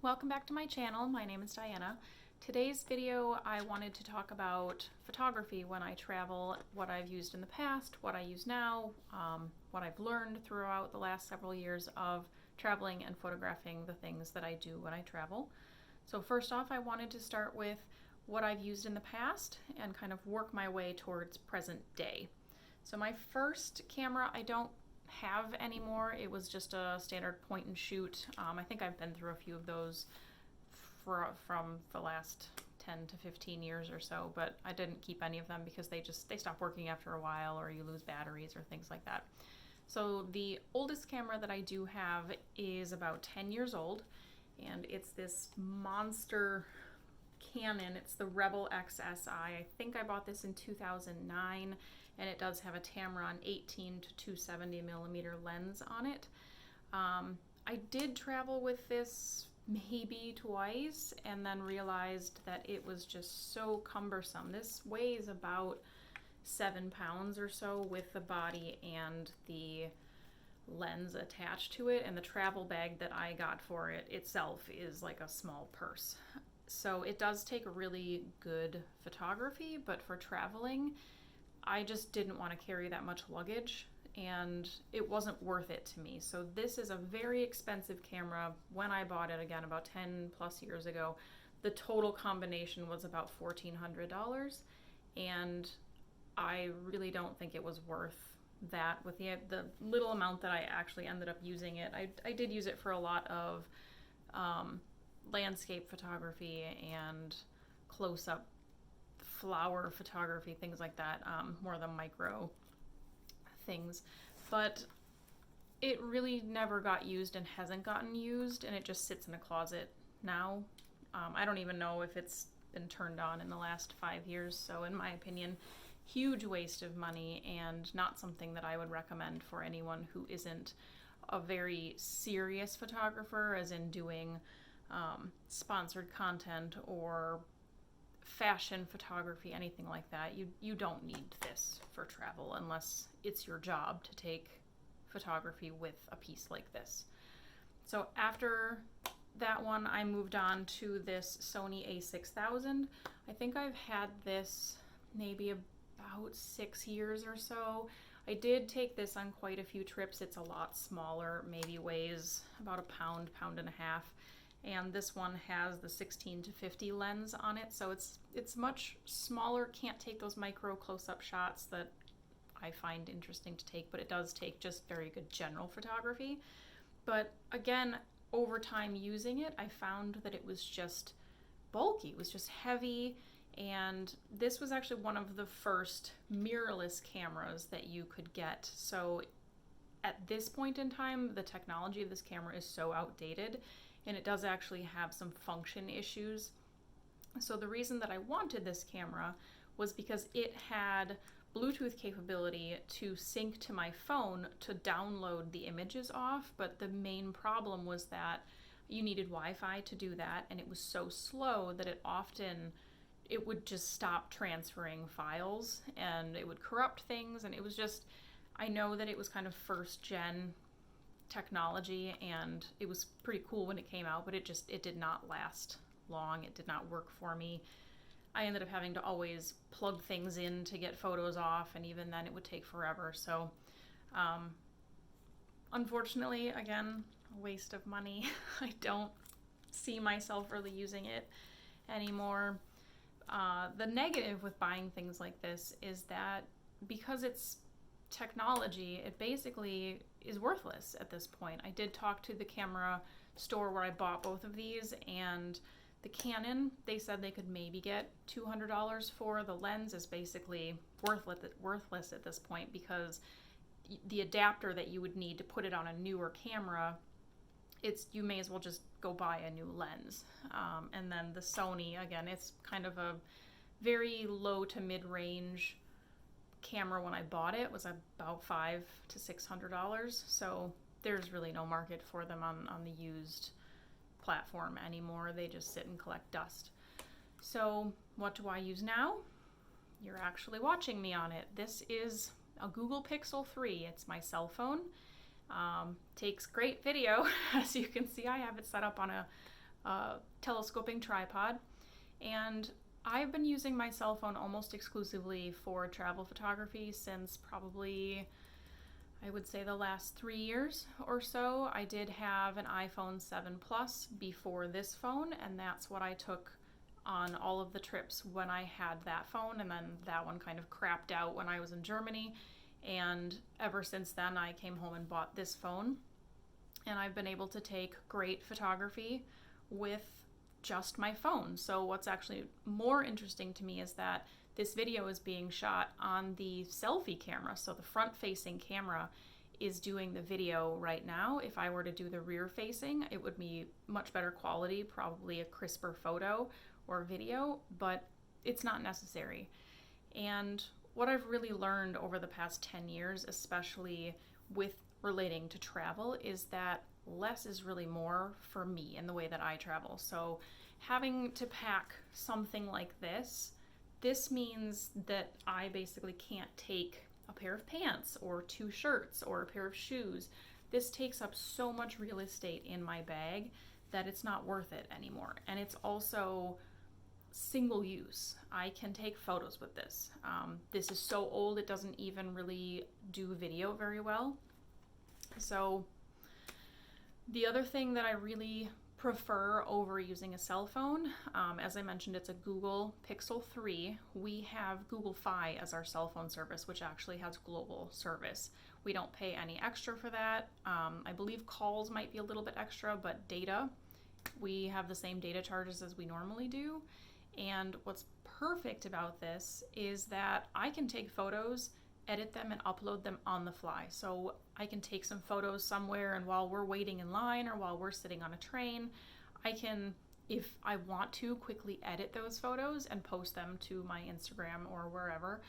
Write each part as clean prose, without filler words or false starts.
Welcome back to my channel. My name is Diana. Today's video I wanted to talk about photography when I travel, what I've used in the past, what I use now, what I've learned throughout the last several years of traveling and photographing the things that I do when I travel. So first off, I wanted to start with what I've used in the past and kind of work my way towards present day. So my first camera I don't have anymore. It was just a standard point and shoot. I think I've been through a few of those from the last 10 to 15 years or so, but I didn't keep any of them because they stop working after a while, or you lose batteries or things like that. So the oldest camera that I do have is about 10 years old, and it's this monster Canon. It's the Rebel XSI. I think I bought this in 2009, and it does have a Tamron 18 to 270 millimeter lens on it. I did travel with this maybe twice and then realized that it was just so cumbersome. This weighs about 7 pounds or so with the body and the lens attached to it, and the travel bag that I got for it itself is like a small purse. So it does take really good photography, but for traveling, I just didn't want to carry that much luggage, and it wasn't worth it to me. So this is a very expensive camera. When I bought it, again, about 10 plus years ago, the total combination was about $1,400, and I really don't think it was worth that with the little amount that I actually ended up using it. I did use it for a lot of landscape photography and close-up flower photography, things like that, more the micro things. But it really never got used and hasn't gotten used, and it just sits in a closet now. I don't even know if it's been turned on in the last 5 years, so in my opinion, huge waste of money and not something that I would recommend for anyone who isn't a very serious photographer, as in doing sponsored content or fashion photography, anything like that. You don't need this for travel unless it's your job to take photography with a piece like this. So after that one, I moved on to this Sony a6000. I think I've had this maybe about 6 years or so. I did take this on quite a few trips. It's a lot smaller, maybe weighs about a pound, pound and a half. And this one has the 16 to 50 lens on it, so it's much smaller. Can't take those micro close-up shots that I find interesting to take, but it does take just very good general photography. But again, over time using it, I found that it was just bulky. It was just heavy, and this was actually one of the first mirrorless cameras that you could get. So at this point in time, the technology of this camera is so outdated, and it does actually have some function issues. So the reason that I wanted this camera was because it had Bluetooth capability to sync to my phone to download the images off, but the main problem was that you needed Wi-Fi to do that, and it was so slow that it would just stop transferring files, and it would corrupt things, and it was just, I know that it was kind of first gen technology, and it was pretty cool when it came out, but it did not last long. It did not work for me. I ended up having to always plug things in to get photos off, and even then it would take forever. So unfortunately, again, a waste of money. I don't see myself really using it anymore. The negative with buying things like this is that because it's technology, it basically is worthless at this point. I did talk to the camera store where I bought both of these, and the Canon, they said they could maybe get $200 for. The lens is basically worthless at this point, because the adapter that you would need to put it on a newer camera, you may as well just go buy a new lens. And then the Sony, again, it's kind of a very low to mid-range camera. When I bought it was about $500 to $600, so there's really no market for them on the used platform anymore. They just sit and collect dust. So what do I use now? You're actually watching me on it. This is a Google Pixel 3. It's my cell phone. Takes great video. As you can see, I have it set up on a telescoping tripod, and I've been using my cell phone almost exclusively for travel photography since probably, I would say, the last 3 years or so. I did have an iPhone 7 Plus before this phone, and that's what I took on all of the trips when I had that phone, and then that one kind of crapped out when I was in Germany, and ever since then I came home and bought this phone, and I've been able to take great photography with just my phone. So what's actually more interesting to me is that this video is being shot on the selfie camera, so the front-facing camera is doing the video right now. If I were to do the rear-facing, it would be much better quality, probably a crisper photo or video, but it's not necessary. And what I've really learned over the past 10 years, especially with relating to travel, is that less is really more for me in the way that I travel. So having to pack something like this means that I basically can't take a pair of pants or 2 shirts or a pair of shoes. This takes up so much real estate in my bag that it's not worth it anymore. And it's also single use. I can take photos with this. This is so old it doesn't even really do video very well. So the other thing that I really prefer over using a cell phone, as I mentioned, it's a Google Pixel 3. We have Google Fi as our cell phone service, which actually has global service. We don't pay any extra for that. I believe calls might be a little bit extra, but data, we have the same data charges as we normally do. And what's perfect about this is that I can take photos, edit them, and upload them on the fly. So I can take some photos somewhere, and while we're waiting in line or while we're sitting on a train, I can, if I want to, quickly edit those photos and post them to my Instagram or wherever.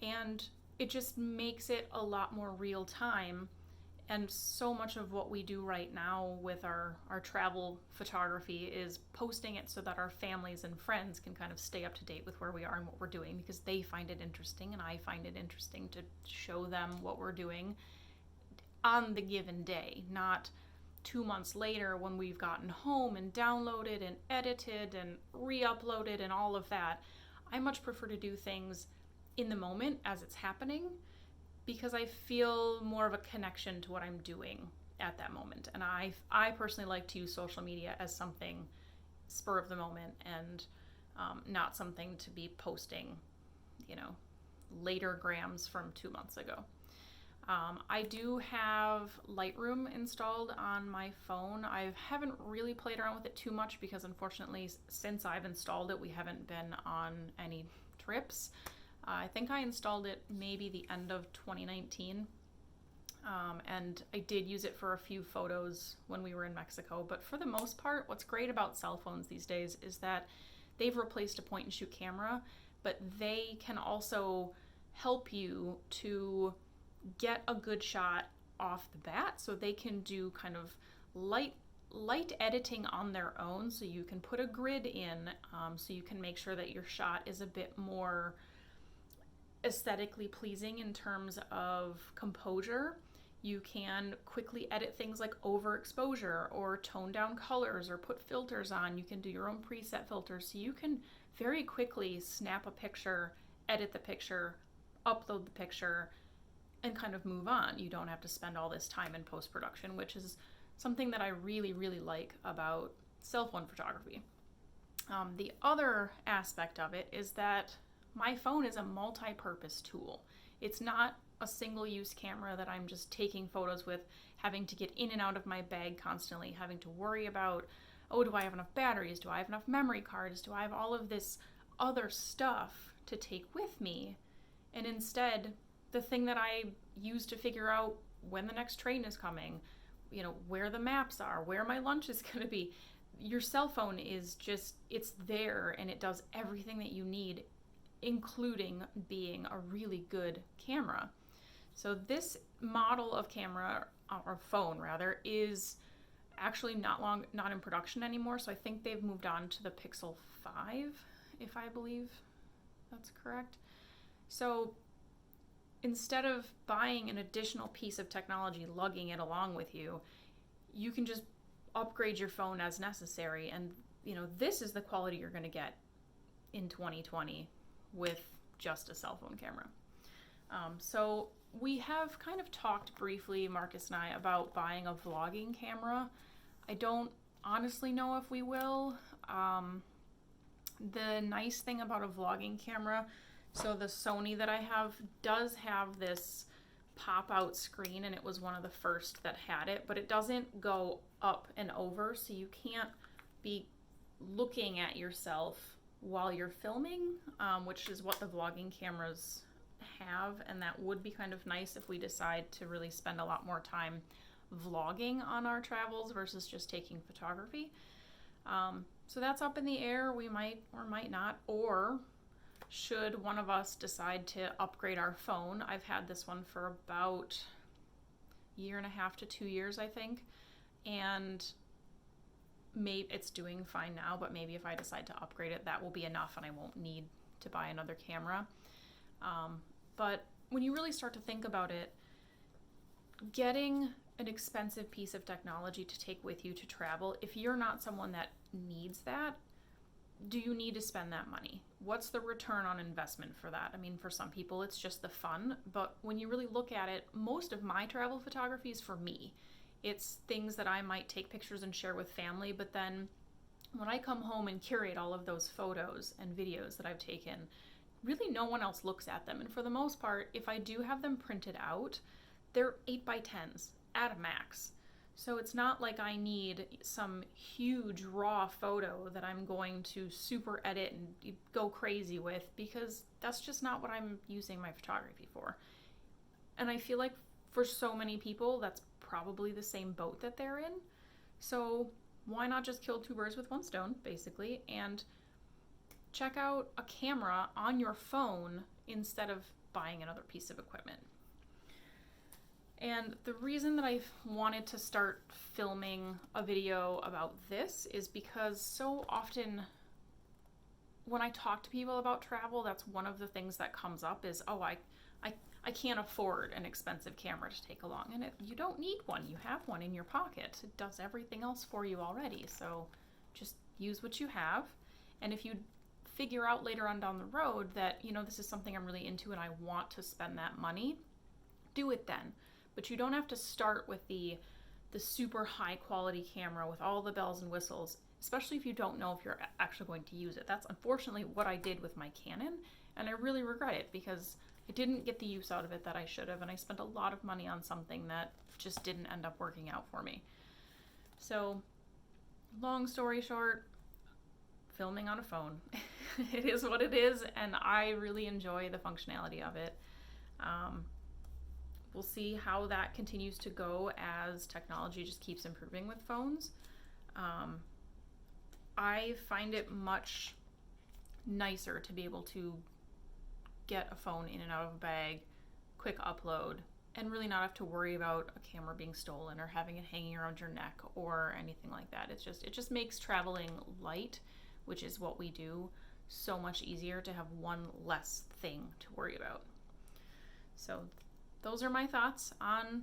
And it just makes it a lot more real time. And so much of what we do right now with our travel photography is posting it so that our families and friends can kind of stay up to date with where we are and what we're doing, because they find it interesting and I find it interesting to show them what we're doing on the given day, not 2 months later when we've gotten home and downloaded and edited and re-uploaded and all of that. I much prefer to do things in the moment as it's happening, because I feel more of a connection to what I'm doing at that moment. And I personally like to use social media as something spur of the moment and not something to be posting, later grams from 2 months ago. I do have Lightroom installed on my phone. I haven't really played around with it too much because unfortunately since I've installed it, we haven't been on any trips. I think I installed it maybe the end of 2019, and I did use it for a few photos when we were in Mexico. But for the most part, what's great about cell phones these days is that they've replaced a point and shoot camera, but they can also help you to get a good shot off the bat. So they can do kind of light editing on their own. So you can put a grid in, so you can make sure that your shot is a bit more aesthetically pleasing in terms of composure. You can quickly edit things like overexposure or tone down colors or put filters on. You can do your own preset filters. So you can very quickly snap a picture, edit the picture, upload the picture, and kind of move on. You don't have to spend all this time in post-production, which is something that I really, really like about cell phone photography. The other aspect of it is that my phone is a multi-purpose tool. It's not a single-use camera that I'm just taking photos with, having to get in and out of my bag constantly, having to worry about, oh, do I have enough batteries? Do I have enough memory cards? Do I have all of this other stuff to take with me? And instead, the thing that I use to figure out when the next train is coming, where the maps are, where my lunch is going to be, your cell phone is just, it's there and it does everything that you need, including being a really good camera. So this model of camera, or phone rather, is actually not in production anymore. So I think they've moved on to the Pixel 5, if I believe that's correct. So instead of buying an additional piece of technology, lugging it along with you, you can just upgrade your phone as necessary. And, this is the quality you're going to get in 2020 with just a cell phone camera. So we have kind of talked briefly, Marcus and I, about buying a vlogging camera. I don't honestly know if we will. The nice thing about a vlogging camera, so the Sony that I have does have this pop-out screen, and it was one of the first that had it, but it doesn't go up and over, so you can't be looking at yourself while you're filming, which is what the vlogging cameras have, and that would be kind of nice if we decide to really spend a lot more time vlogging on our travels versus just taking photography. So that's up in the air. We might or might not, or should one of us decide to upgrade our phone. I've had this one for about a year and a half to 2 years, I think, and maybe it's doing fine now, but maybe if I decide to upgrade it, that will be enough and I won't need to buy another camera. But when you really start to think about it, getting an expensive piece of technology to take with you to travel, if you're not someone that needs that, do you need to spend that money? What's the return on investment for that? I mean, for some people, it's just the fun, but when you really look at it, most of my travel photography is for me. It's things that I might take pictures and share with family, but then when I come home and curate all of those photos and videos that I've taken, really no one else looks at them. And for the most part, if I do have them printed out, they're 8x10s at a max. So it's not like I need some huge raw photo that I'm going to super edit and go crazy with, because that's just not what I'm using my photography for. And I feel like for so many people, that's probably the same boat that they're in. So why not just kill two birds with one stone, basically, and check out a camera on your phone instead of buying another piece of equipment. And the reason that I wanted to start filming a video about this is because so often when I talk to people about travel, that's one of the things that comes up is, oh, I can't afford an expensive camera to take along. And you don't need one. You have one in your pocket. It does everything else for you already. So just use what you have. And if you figure out later on down the road that, this is something I'm really into and I want to spend that money, do it then. But you don't have to start with the super high quality camera with all the bells and whistles, especially if you don't know if you're actually going to use it. That's unfortunately what I did with my Canon, and I really regret it because I didn't get the use out of it that I should have, and I spent a lot of money on something that just didn't end up working out for me. So, long story short, filming on a phone. It is what it is, and I really enjoy the functionality of it. We'll see how that continues to go as technology just keeps improving with phones. I find it much nicer to be able to get a phone in and out of a bag, quick upload, and really not have to worry about a camera being stolen or having it hanging around your neck or anything like that. It just makes traveling light, which is what we do, so much easier to have one less thing to worry about. So those are my thoughts on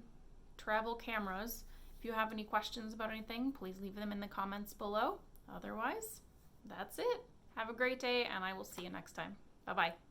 travel cameras. If you have any questions about anything, please leave them in the comments below. Otherwise, that's it. Have a great day, and I will see you next time. Bye-bye.